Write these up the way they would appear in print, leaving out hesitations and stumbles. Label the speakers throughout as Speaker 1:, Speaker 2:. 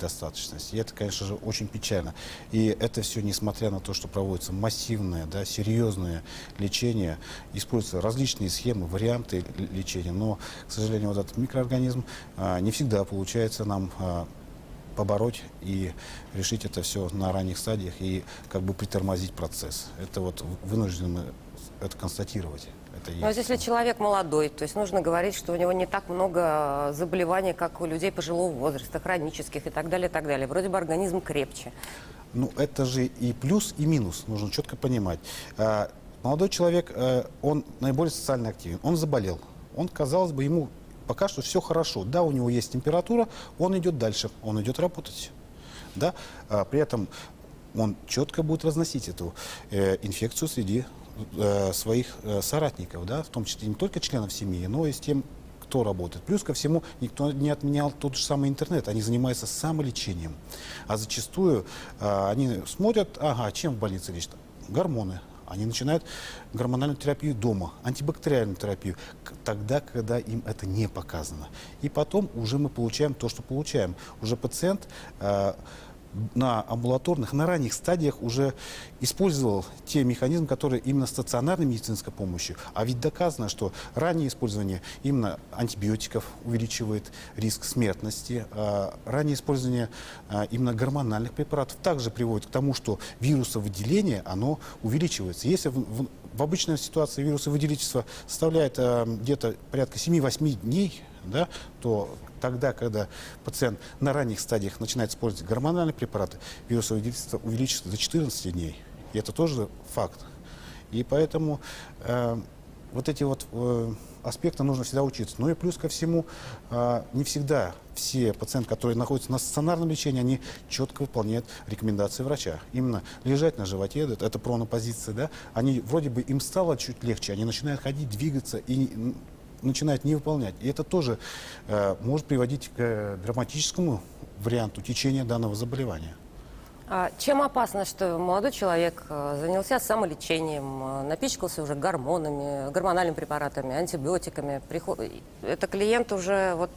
Speaker 1: достаточность. И это, конечно же, очень печально. И это все несмотря на то, что проводится массивное, да, серьезное лечение, используются различные схемы, варианты лечения, но, к сожалению, вот этот микроорганизм не всегда получается нам побороть и решить это все на ранних стадиях и как бы притормозить процесс. Это вот вынуждены это констатировать. Это
Speaker 2: Но если человек молодой, то есть нужно говорить, что у него не так много заболеваний, как у людей пожилого возраста, хронических и так далее, и так далее. Вроде бы организм крепче.
Speaker 1: Ну, это же и плюс, и минус, нужно четко понимать. Молодой человек, он наиболее социально активен, он заболел, он, казалось бы, ему пока что все хорошо. Да, у него есть температура, он идет дальше, он идет работать. Да? При этом он четко будет разносить эту инфекцию среди своих соратников, да? В том числе не только членов семьи, но и с тем, кто работает. Плюс ко всему, никто не отменял тот же самый интернет. Они занимаются самолечением. А зачастую они смотрят, ага, чем в больнице лечат? Гормоны. Они начинают гормональную терапию дома, антибактериальную терапию, тогда, когда им это не показано. И потом уже мы получаем то, что получаем. Уже пациент на амбулаторных, на ранних стадиях уже использовал те механизмы, которые именно стационарной медицинской помощью. А ведь доказано, что раннее использование именно антибиотиков увеличивает риск смертности, раннее использование именно гормональных препаратов также приводит к тому, что вирусовыделение, оно увеличивается. Если в обычной ситуации вирусовыделительство составляет где-то порядка 7-8 дней, да, то тогда, когда пациент на ранних стадиях начинает использовать гормональные препараты, вирусовыделительство увеличится до 14 дней. И это тоже факт. И поэтому вот эти вот аспекты нужно всегда учиться. Ну и плюс ко всему, не всегда все пациенты, которые находятся на стационарном лечении, они четко выполняют рекомендации врача. Именно лежать на животе, это пронопозиция, да, они вроде бы им стало чуть легче, они начинают ходить, двигаться и начинает не выполнять. И это тоже может приводить к драматическому варианту течения данного заболевания.
Speaker 2: Чем опасно, что молодой человек занялся самолечением, напичкался уже гормонами, гормональными препаратами, антибиотиками? Это клиент уже, вот,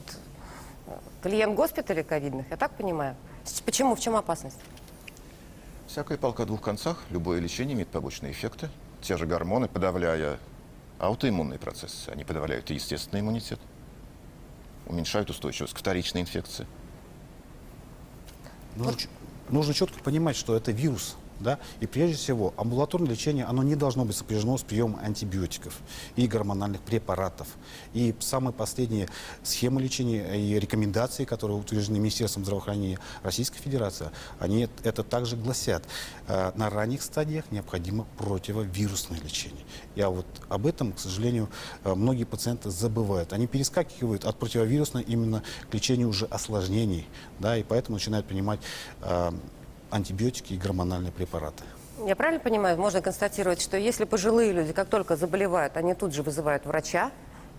Speaker 2: клиент госпиталей ковидных, я так понимаю? Почему? В чем опасность?
Speaker 3: Всякая палка о двух концах. Любое лечение имеет побочные эффекты. Те же гормоны, подавляя аутоиммунные процессы, они подавляют и естественный иммунитет, уменьшают устойчивость к вторичной инфекции.
Speaker 1: Нужно четко понимать, что это вирус. Да? И прежде всего, амбулаторное лечение, оно не должно быть сопряжено с приемом антибиотиков и гормональных препаратов. И самые последние схемы лечения и рекомендации, которые утверждены Министерством здравоохранения Российской Федерации, они это также гласят. На ранних стадиях необходимо противовирусное лечение. И вот об этом, к сожалению, многие пациенты забывают. Они перескакивают от противовирусного именно к лечению уже осложнений, да, и поэтому начинают принимать антибиотики и гормональные препараты.
Speaker 2: Я правильно понимаю, можно констатировать, что если пожилые люди, как только заболевают, они тут же вызывают врача,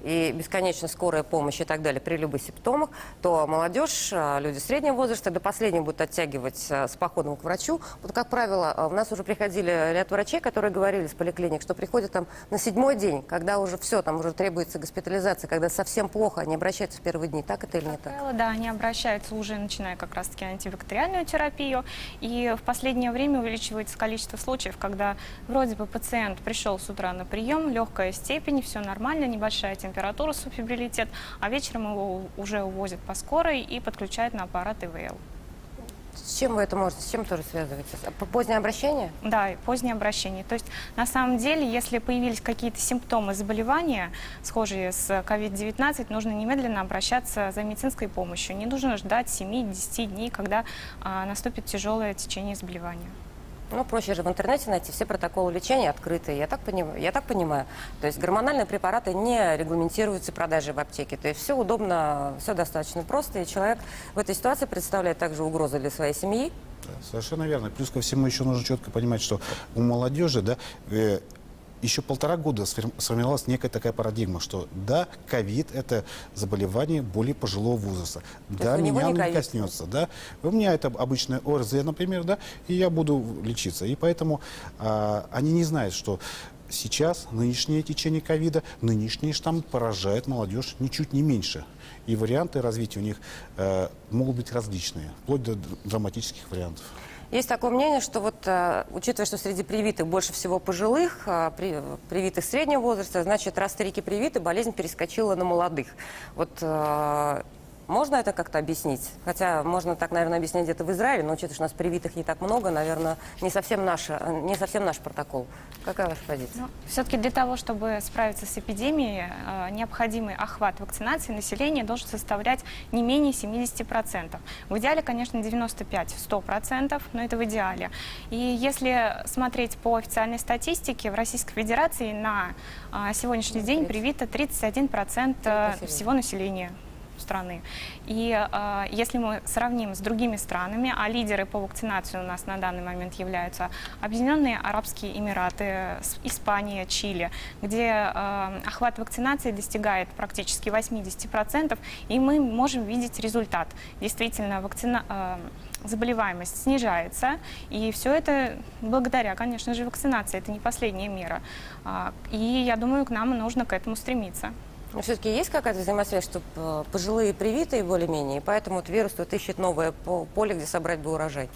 Speaker 2: и бесконечно скорая помощь и так далее при любых симптомах, то молодежь, люди среднего возраста до последнего будут оттягивать с походом к врачу. Вот, как правило, у нас уже приходили ряд врачей, которые говорили с поликлиник, что приходят там на 7-й день, когда уже все, там уже требуется госпитализация, когда совсем плохо, они обращаются в первые дни. Так это или не так?
Speaker 4: Как правило, да, они обращаются уже, начиная как раз-таки антибактериальную терапию. И в последнее время увеличивается количество случаев, когда вроде бы пациент пришел с утра на прием, легкая степень, все нормально, небольшая температура, субфебрилитет, а вечером его уже увозят по скорой и подключают на аппарат ИВЛ.
Speaker 2: С чем вы это можете, с чем тоже связывается? Позднее обращение?
Speaker 4: Да, и позднее обращение. То есть, на самом деле, если появились какие-то симптомы заболевания, схожие с COVID-19, нужно немедленно обращаться за медицинской помощью. Не нужно ждать 7-10 дней, когда наступит тяжелое течение заболевания.
Speaker 2: Ну, проще же в интернете найти все протоколы лечения открытые, я так понимаю. То есть гормональные препараты не регламентируются продажей в аптеке. То есть все удобно, все достаточно просто, и человек в этой ситуации представляет также угрозу для своей семьи.
Speaker 1: Да, совершенно верно. Плюс ко всему еще нужно четко понимать, что у молодежи, да, еще 1,5 года сформировалась некая такая парадигма, что да, ковид – это заболевание более пожилого возраста. Да, меня не коснется. Да. У меня это обычное ОРЗ, например, да, и я буду лечиться. И поэтому они не знают, что сейчас нынешнее течение ковида, нынешний штамм поражает молодежь ничуть не меньше. и варианты развития у них могут быть различные, вплоть до драматических вариантов.
Speaker 2: Есть такое мнение, что вот, учитывая, что среди привитых больше всего пожилых, привитых среднего возраста, значит, раз старики привиты, болезнь перескочила на молодых. Вот можно это как-то объяснить? Хотя можно так, наверное, объяснить где-то в Израиле, но учитывая, что у нас привитых не так много, наверное, не совсем наш протокол. Какая ваша позиция?
Speaker 4: Все-таки для того, чтобы справиться с эпидемией, необходимый охват вакцинации населения должен составлять не менее 70%. В идеале, конечно, 95-100%, но это в идеале. И если смотреть по официальной статистике, в Российской Федерации на сегодняшний день привито 31% всего населения страны. И если мы сравним с другими странами, а лидеры по вакцинации у нас на данный момент являются Объединенные Арабские Эмираты, Испания, Чили, где охват вакцинации достигает практически 80%, и мы можем видеть результат. Действительно, заболеваемость снижается, и все это благодаря, конечно же, вакцинации. Это не последняя мера. И я думаю, к нам нужно к этому стремиться.
Speaker 2: Но все-таки есть какая-то взаимосвязь, что пожилые привитые более-менее, и поэтому вот вирус вот ищет новое поле, где собрать бы урожай?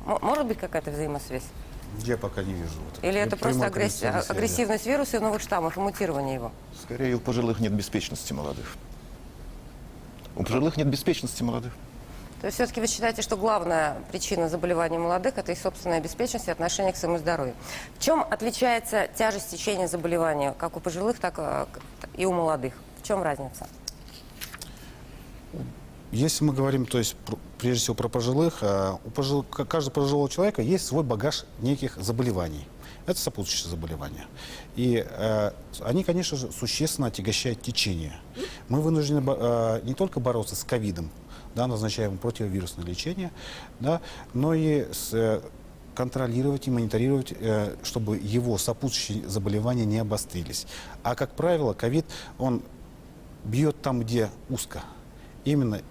Speaker 2: Может быть какая-то взаимосвязь?
Speaker 1: Я пока не вижу.
Speaker 2: Или это просто
Speaker 1: прямой корреляционной связи.
Speaker 2: агрессивность вируса и новых штаммов, и мутирование его?
Speaker 3: Скорее, у пожилых нет беспечности молодых. У пожилых нет беспечности молодых.
Speaker 2: То есть все-таки вы считаете, что главная причина заболеваний молодых – это их собственная беспечность и отношение к своему здоровью. В чем отличается тяжесть течения заболевания как у пожилых, так и у молодых? В чем разница?
Speaker 1: Если мы говорим, то есть, прежде всего про пожилых, каждого пожилого человека есть свой багаж неких заболеваний. Это сопутствующие заболевания. И они, конечно же, существенно отягощают течение. Мы вынуждены не только бороться с ковидом, да, назначаем противовирусное лечение, да, но и контролировать и мониторировать, чтобы его сопутствующие заболевания не обострились. А, как правило, ковид, он бьет там, где узко. Именно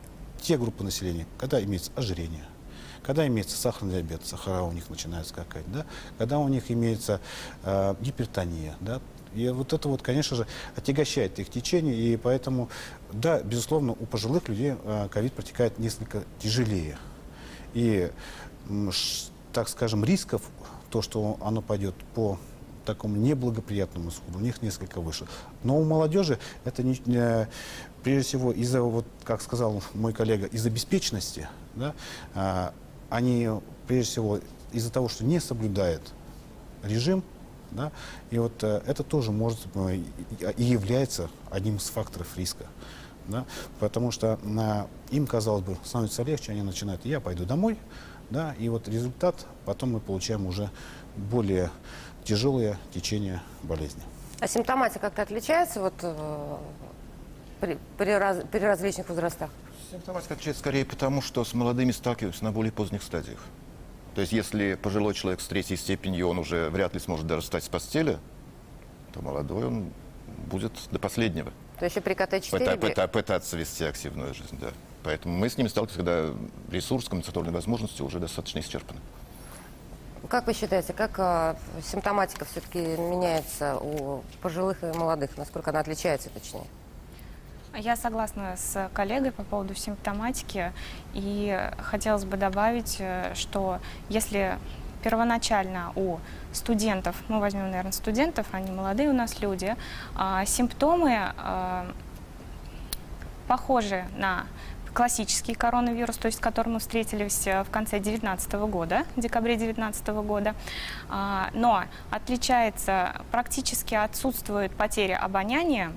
Speaker 1: те группы населения, когда имеется ожирение, когда имеется сахарный диабет, сахара у них начинают скакать, да, когда у них имеется гипертония, да, и вот это вот, конечно же, отягощает их течение, и поэтому, да, безусловно, у пожилых людей ковид протекает несколько тяжелее. И, так скажем, рисков, то, что оно пойдет по такому неблагоприятному исходу, у них несколько выше. Но у молодежи это, прежде всего, из-за, вот, как сказал мой коллега, из-за беспечности, да, они, прежде всего, из-за того, что не соблюдают режим, да, и вот это тоже может и является одним из факторов риска. Да, потому что им, казалось бы, становится легче, они начинают: я пойду домой, да, и вот результат потом мы получаем уже более тяжелое течение болезни.
Speaker 2: А симптоматика как-то отличается вот, при различных возрастах?
Speaker 3: Симптоматика отличается скорее потому, что с молодыми сталкиваются на более поздних стадиях. То есть, если пожилой человек с третьей степенью, он уже вряд ли сможет даже встать с постели, то молодой он будет до последнего
Speaker 2: То есть еще при КТ-4...
Speaker 3: пытаться вести активную жизнь, да. Поэтому мы с ними сталкиваемся, когда ресурс, компенсаторные возможности уже достаточно исчерпаны.
Speaker 2: Как вы считаете, как симптоматика все-таки меняется у пожилых и молодых? Насколько она отличается, точнее?
Speaker 4: Я согласна с коллегой по поводу симптоматики, и хотелось бы добавить, что если первоначально у студентов, мы возьмем, наверное, студентов, они молодые у нас люди, симптомы похожи на классический коронавирус, то есть с которым мы встретились в конце 2019 года, в декабре 2019 года, но отличается, практически отсутствует потеря обоняния,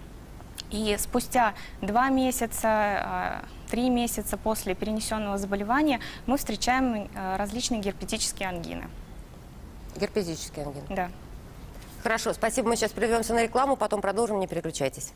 Speaker 4: и спустя 2 месяца, 3 месяца после перенесенного заболевания мы встречаем различные герпетические ангины.
Speaker 2: Герпетические ангины?
Speaker 4: Да.
Speaker 2: Хорошо, спасибо. Мы сейчас прервемся на рекламу, потом продолжим, не переключайтесь.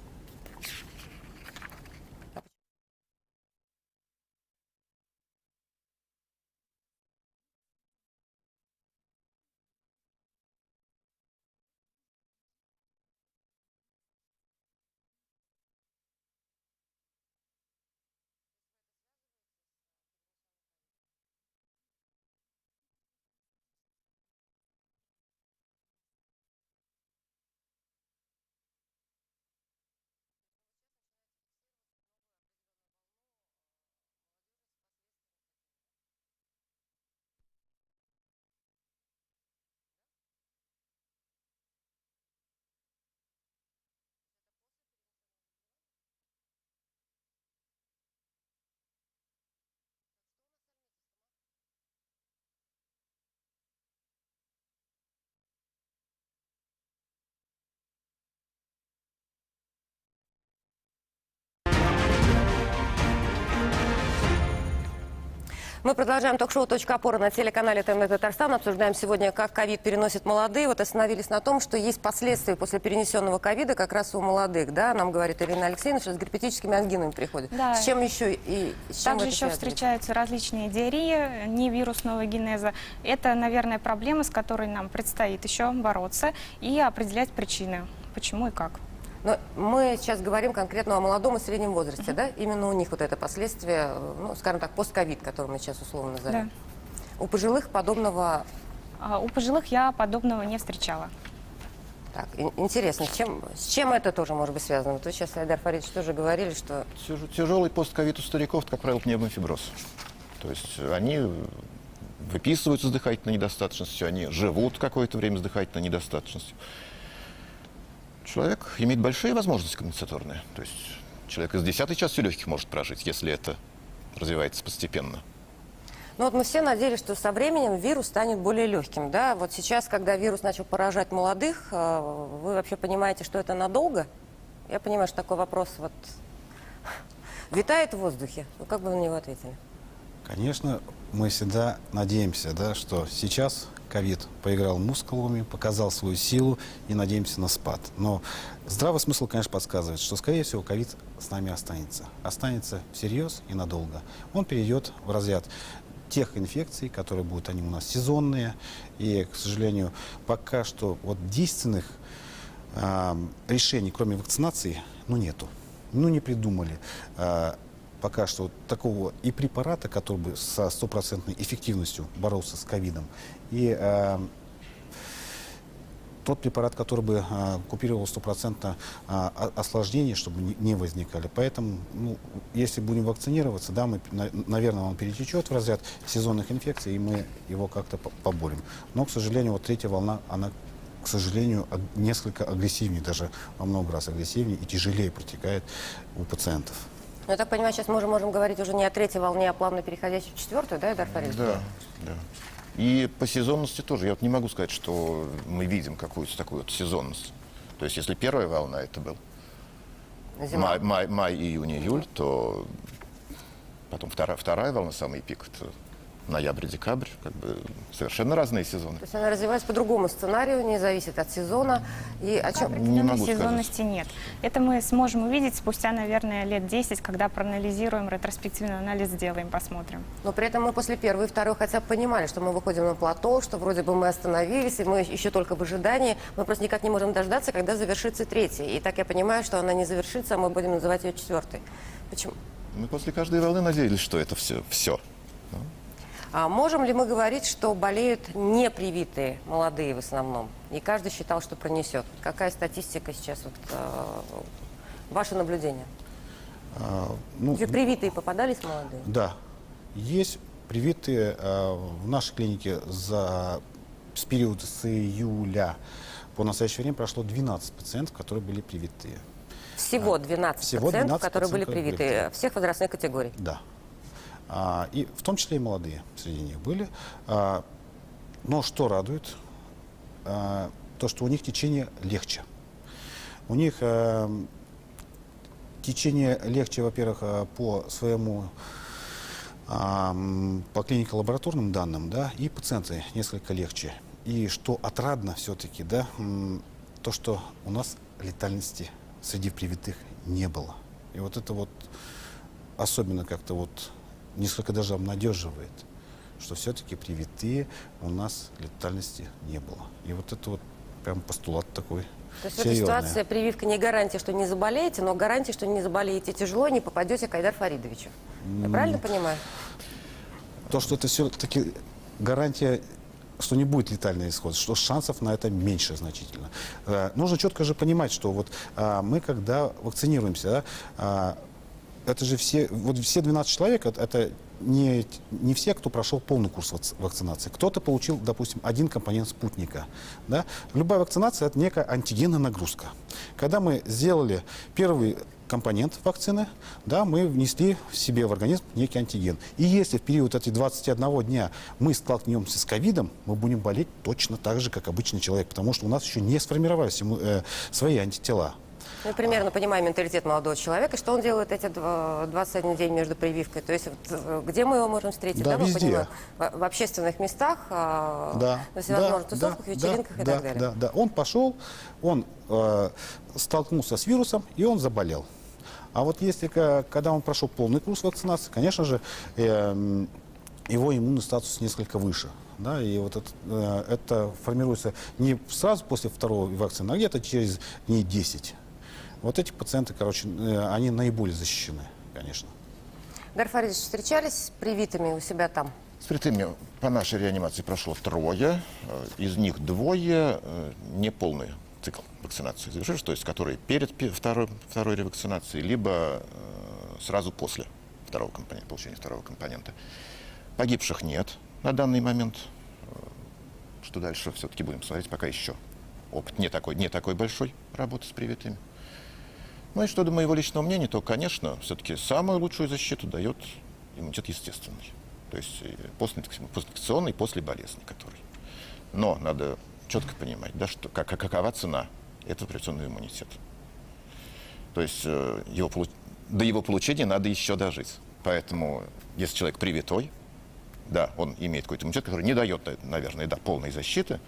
Speaker 2: Мы продолжаем ток-шоу «Точка опоры» на телеканале ТНВ Татарстан. Обсуждаем сегодня, как ковид переносит молодые. Вот остановились на том, что есть последствия после перенесенного ковида как раз у молодых. Да, нам говорит Ирина Алексеевна, что с герпетическими ангинами приходят.
Speaker 4: Да.
Speaker 2: С чем еще и с чем
Speaker 4: Также
Speaker 2: это
Speaker 4: еще
Speaker 2: связано?
Speaker 4: встречаются различные диареи невирусного генеза. Это, наверное, проблема, с которой нам предстоит еще бороться и определять причины, почему и как.
Speaker 2: Но мы сейчас говорим конкретно о молодом и среднем возрасте, да? Именно у них вот это последствие, ну, скажем так, постковид, который мы сейчас условно назовем.
Speaker 4: Да.
Speaker 2: У пожилых подобного...
Speaker 4: У пожилых я подобного не встречала.
Speaker 2: Так, интересно, с чем это тоже может быть связано? Вот вы сейчас, Айдар Фаридович, тоже говорили, что...
Speaker 3: Тяжелый постковид у стариков, это, как правило, пневмофиброз. То есть они выписываются с дыхательной недостаточностью, они живут какое-то время с дыхательной недостаточностью. Человек имеет большие возможности компенсаторные. То есть человек из 10-й частью легких может прожить, если это развивается постепенно.
Speaker 2: Ну вот мы все надеялись, что со временем вирус станет более легким, да? Вот сейчас, когда вирус начал поражать молодых, вы вообще понимаете, что это надолго? Я понимаю, что такой вопрос вот витает в воздухе. Ну как бы вы на него ответили?
Speaker 1: Конечно, мы всегда надеемся, да, что сейчас ковид поиграл мускулами, показал свою силу и надеемся на спад. Но здравый смысл, конечно, подсказывает, что, скорее всего, ковид с нами останется. Останется всерьез и надолго. Он перейдет в разряд тех инфекций, которые будут они у нас сезонные. И, к сожалению, пока что вот действенных решений, кроме вакцинации, нету. Не придумали. Пока что такого и препарата, который бы со стопроцентной эффективностью боролся с ковидом, и тот препарат, который бы купировал стопроцентно осложнения, чтобы не возникали. Поэтому, если будем вакцинироваться, да, наверное, он перетечет в разряд сезонных инфекций, и мы его как-то поборем. Но, к сожалению, вот третья волна, она, к сожалению, несколько агрессивнее, даже во много раз агрессивнее и тяжелее протекает у пациентов.
Speaker 2: Ну, я так понимаю, сейчас мы уже можем говорить уже не о третьей волне, а плавно переходящей в четвертую, да, Айдар Фаридович?
Speaker 3: Да. И по сезонности тоже. Я вот не могу сказать, что мы видим какую-то такую вот сезонность. То есть если первая волна это был
Speaker 2: Зима.
Speaker 3: май, июнь, июль, то потом вторая волна, самый пик, это ноябрь, декабрь, как бы совершенно разные сезоны.
Speaker 2: То есть она развивается по другому сценарию, не зависит от сезона. И о чем...
Speaker 3: Не могу сказать.
Speaker 4: Сезонности нет. Это мы сможем увидеть спустя, наверное, лет 10, когда проанализируем, ретроспективный анализ сделаем, посмотрим.
Speaker 2: Но при этом мы после первой и второй хотя бы понимали, что мы выходим на плато, что вроде бы мы остановились, и мы еще только в ожидании. Мы просто никак не можем дождаться, когда завершится третья. И так я понимаю, что она не завершится, а мы будем называть ее четвертой. Почему?
Speaker 3: Мы после каждой волны надеялись, что это все.
Speaker 2: А можем ли мы говорить, что болеют непривитые молодые в основном? И каждый считал, что пронесет. Какая статистика сейчас, ваше наблюдение? Привитые попадались молодые?
Speaker 1: Да, есть привитые в нашей клинике с периода с июля по настоящее время прошло 12 пациентов, которые были привитые.
Speaker 2: Всего 12 пациентов, которые были привитые, всех возрастных категорий?
Speaker 1: Да. И в том числе и молодые среди них были. Но что радует, то, что у них течение легче. У них течение легче, во-первых, по своему, по клинико-лабораторным данным, да, и пациенты несколько легче. И что отрадно все-таки, да, то, что у нас летальности среди привитых не было. И вот это вот особенно как-то вот несколько даже обнадеживает, что все-таки привитые у нас летальности не было. И вот это вот прям постулат такой
Speaker 2: То есть в этой ситуации прививка не гарантия, что не заболеете, но гарантия, что не заболеете тяжело и не попадете к Айдару Фаридовичу. Я правильно понимаю?
Speaker 1: То, что это все-таки гарантия, что не будет летальный исход, что шансов на это меньше значительно. Нужно четко же понимать, что вот мы, когда вакцинируемся, да, это же все 12 человек, это не все, кто прошел полный курс вакцинации. Кто-то получил, допустим, один компонент спутника. Да? Любая вакцинация – это некая антигенная нагрузка. Когда мы сделали первый компонент вакцины, да, мы внесли в себе в организм некий антиген. И если в период этих 21 дня мы столкнемся с ковидом, мы будем болеть точно так же, как обычный человек, потому что у нас еще не сформировались свои антитела.
Speaker 2: Мы примерно понимаем менталитет молодого человека, что он делает эти 21 день между прививкой. То есть вот, где мы его можем встретить?
Speaker 1: Да,
Speaker 2: Мы
Speaker 1: везде.
Speaker 2: понимаем, в общественных местах,
Speaker 1: Да,
Speaker 2: на всевозможных
Speaker 1: да,
Speaker 2: тусовках,
Speaker 1: да,
Speaker 2: вечеринках
Speaker 1: да,
Speaker 2: и
Speaker 1: да,
Speaker 2: так далее.
Speaker 1: Да, да. Он пошел, он столкнулся с вирусом, и он заболел. А вот если, когда он прошел полный курс вакцинации, конечно же, его иммунный статус несколько выше. Да, и вот это формируется не сразу после второй вакцины, а где-то через дней 10. Вот эти пациенты, короче, они наиболее защищены, конечно.
Speaker 2: Дарья Фаридович, встречались с привитыми у себя там?
Speaker 3: С привитыми по нашей реанимации прошло 3, из них 2 неполный цикл вакцинации завершили, то есть которые перед второй ревакцинацией, либо сразу после получения второго компонента. Погибших нет на данный момент. Что дальше, все-таки будем смотреть, пока еще опыт не такой большой работы с привитыми. Ну и что до моего личного мнения, то, конечно, все-таки самую лучшую защиту дает иммунитет естественный. То есть постинфекционный, послеболезненный который. Но надо четко понимать, да, что, какова цена этого прививочного иммунитета. То есть до его получения надо еще дожить. Поэтому, если человек привитой, да, он имеет какой-то иммунитет, который не дает, наверное, полной защиты,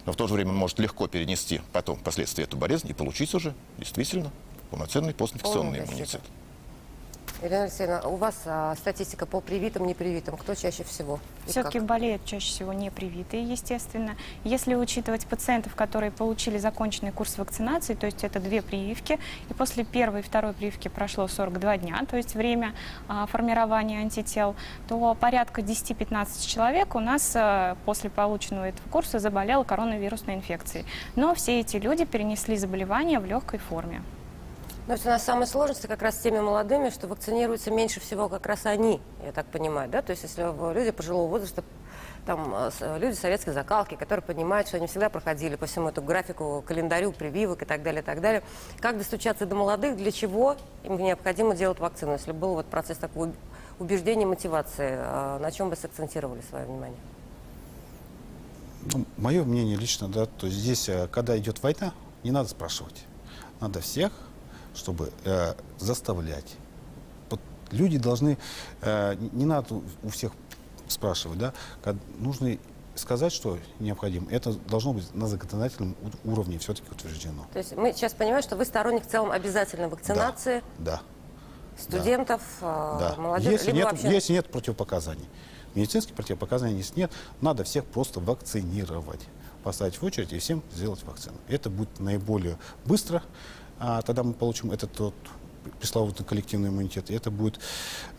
Speaker 3: но в то же время он может легко перенести потом впоследствии эту болезнь и получить уже действительно полноценный постинфекционный иммунитет.
Speaker 2: Ирина Алексеевна, у вас статистика по привитым, непривитым. Кто чаще всего? И
Speaker 4: Все-таки
Speaker 2: как?
Speaker 4: болеют чаще всего непривитые, естественно. Если учитывать пациентов, которые получили законченный курс вакцинации, то есть это 2 прививки, и после 1-й и 2-й прививки прошло 42 дня, то есть время формирования антител, то порядка 10-15 человек у нас после полученного этого курса заболело коронавирусной инфекцией. Но все эти люди перенесли заболевание в легкой форме.
Speaker 2: Но ведь у нас самая сложность как раз с теми молодыми, что вакцинируются меньше всего как раз они, я так понимаю, да? То есть если люди пожилого возраста, там, люди советской закалки, которые понимают, что они всегда проходили по всему этому графику, календарю прививок и так далее, и так далее. Как достучаться до молодых, для чего им необходимо делать вакцину? Если был вот процесс такого убеждения, мотивации, на чем вы сакцентировали свое внимание?
Speaker 1: Ну, мое мнение лично, да, то есть здесь, когда идет война, не надо спрашивать. Надо всех, чтобы заставлять. Вот люди должны, не надо у всех спрашивать, да, нужно сказать, что необходимо. Это должно быть на законодательном уровне все-таки утверждено.
Speaker 2: То есть мы сейчас понимаем, что вы сторонник в целом обязательной вакцинации
Speaker 1: Да.
Speaker 2: студентов,
Speaker 1: Да.
Speaker 2: молодежи,
Speaker 1: Если
Speaker 2: либо
Speaker 1: нет,
Speaker 2: вообще...
Speaker 1: если нет противопоказаний. Медицинских противопоказаний если нет, надо всех просто вакцинировать. Поставить в очередь и всем сделать вакцину. Это будет наиболее быстро. Тогда мы получим этот пресловутый коллективный иммунитет. И это будет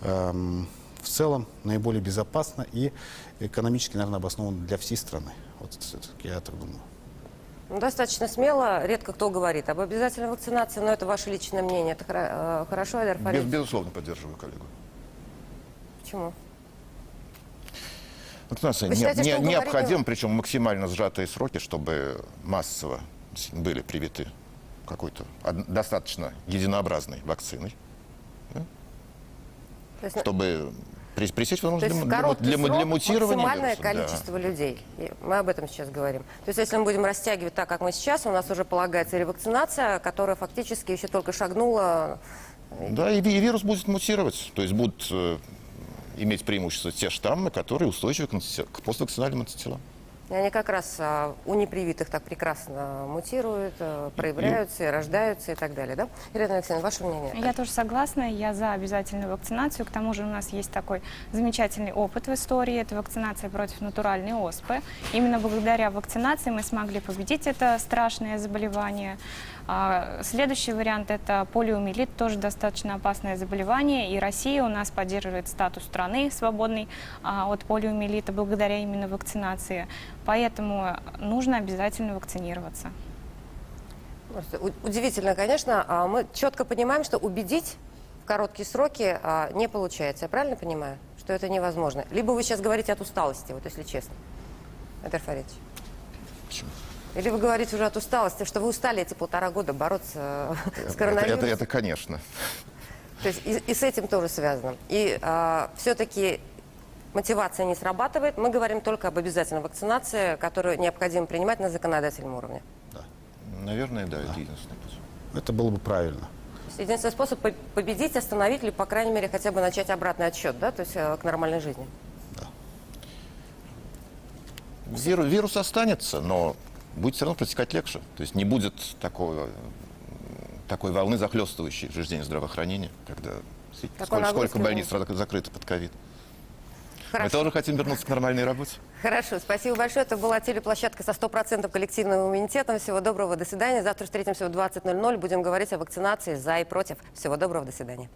Speaker 1: в целом наиболее безопасно и экономически, наверное, обоснованно для всей страны. Вот я так думаю.
Speaker 2: Ну, достаточно смело, редко кто говорит об обязательной вакцинации, но это ваше личное мнение. Это хорошо, Айдар Фаридович?
Speaker 3: Безусловно, поддерживаю коллегу.
Speaker 2: Почему?
Speaker 3: Вакцинация
Speaker 2: Вы считаете, что он
Speaker 3: необходима,
Speaker 2: говорит-
Speaker 3: причем максимально сжатые сроки, чтобы массово были привиты какой-то достаточно единообразной вакциной, да,
Speaker 2: То есть,
Speaker 3: чтобы пресечь
Speaker 2: то
Speaker 3: возможность
Speaker 2: есть в короткий
Speaker 3: для
Speaker 2: срок
Speaker 3: мутирования
Speaker 2: максимальное
Speaker 3: вируса. Да.
Speaker 2: количество людей. И мы об этом сейчас говорим. То есть если мы будем растягивать так, как мы сейчас, у нас уже полагается ревакцинация, которая фактически еще только шагнула.
Speaker 3: Да, и вирус будет мутировать, то есть будут иметь преимущество те штаммы, которые устойчивы к поствакцинальным антителам.
Speaker 2: И они как раз у непривитых так прекрасно мутируют, проявляются, и рождаются и так далее, да? Ирина Алексеевна, ваше мнение?
Speaker 4: Я тоже согласна, я за обязательную вакцинацию. К тому же у нас есть такой замечательный опыт в истории, это вакцинация против натуральной оспы. Именно благодаря вакцинации мы смогли победить это страшное заболевание. Следующий вариант – это полиомиелит, тоже достаточно опасное заболевание, и Россия у нас поддерживает статус страны свободной от полиомиелита благодаря именно вакцинации. Поэтому нужно обязательно вакцинироваться.
Speaker 2: Просто удивительно, конечно. Мы четко понимаем, что убедить в короткие сроки не получается. Я правильно понимаю, что это невозможно? Либо вы сейчас говорите от усталости, вот если честно. Айдар Фаридович.
Speaker 3: Почему?
Speaker 2: Или вы говорите уже от усталости, что вы устали эти 1,5 года бороться с коронавирусом?
Speaker 3: Это конечно.
Speaker 2: То есть и с этим тоже связано. И все-таки мотивация не срабатывает. Мы говорим только об обязательной вакцинации, которую необходимо принимать на законодательном уровне.
Speaker 3: Наверное, да, это единственный путь.
Speaker 1: Это было бы правильно.
Speaker 2: Единственный способ победить, остановить или, по крайней мере, хотя бы начать обратный отсчет, да, то есть к нормальной жизни.
Speaker 3: Вирус останется, но будет все равно протекать легче. То есть не будет такой волны захлестывающей жизнь здравоохранения, когда сколько больниц закрыто под ковид. Мы
Speaker 2: Хорошо.
Speaker 3: тоже хотим вернуться к нормальной работе.
Speaker 2: Хорошо, спасибо большое. Это была телеплощадка со 100% коллективным иммунитетом. Всего доброго, до свидания. Завтра встретимся в 20:00. Будем говорить о вакцинации за и против. Всего доброго, до свидания.